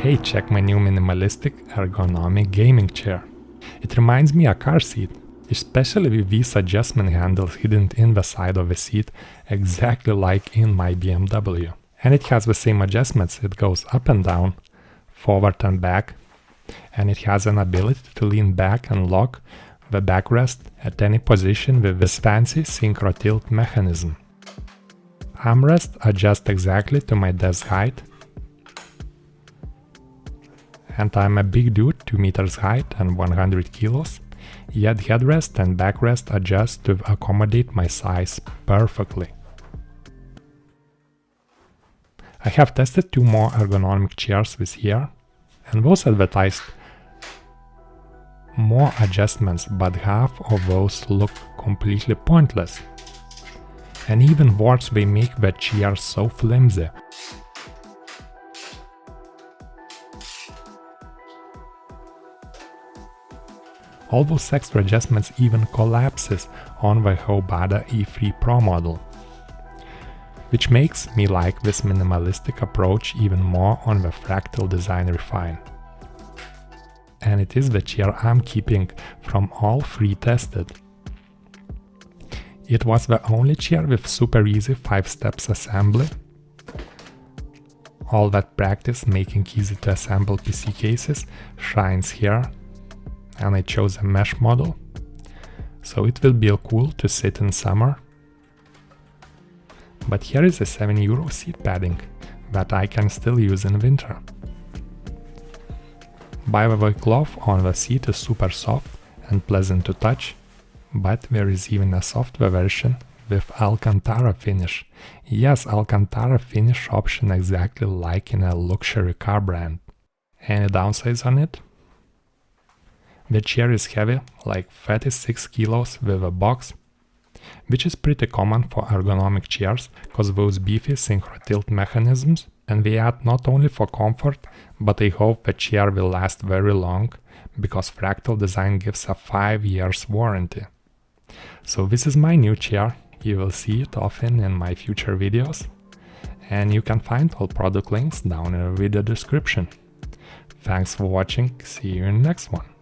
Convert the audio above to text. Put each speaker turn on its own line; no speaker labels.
Hey, check my new minimalistic ergonomic gaming chair. It reminds me a car seat, especially with these adjustment handles hidden in the side of the seat, exactly like in my BMW. And it has the same adjustments, it goes up and down, forward and back, and it has an ability to lean back and lock the backrest at any position with this fancy synchro tilt mechanism. Armrest adjusts exactly to my desk height, and I'm a big dude, 2 meters height and 100 kilos, yet headrest and backrest adjust to accommodate my size perfectly. I have tested 2 more ergonomic chairs this year, and those advertised more adjustments, but half of those look completely pointless. And even worse, they make the chair so flimsy. All those extra adjustments even collapses on the HBADA E3 Pro model, which makes me like this minimalistic approach even more on the Fractal Refine. And it is the chair I'm keeping from all 3 tested. It was the only chair with super easy 5 steps assembly. All that practice making easy to assemble PC cases shines here, and I chose a mesh model, so it will be cool to sit in summer. But here is a €7 seat padding that I can still use in winter. By the way, cloth on the seat is super soft and pleasant to touch, but there is even a softer version with Alcantara finish. Yes, Alcantara finish option exactly like in a luxury car brand. Any downsides on it? The chair is heavy, like 36 kilos with a box, which is pretty common for ergonomic chairs cause those beefy synchro tilt mechanisms, and they add not only for comfort, but I hope the chair will last very long, because Fractal Design gives a 5 years warranty. So this is my new chair, you will see it often in my future videos, and you can find all product links down in the video description. Thanks for watching, see you in the next one.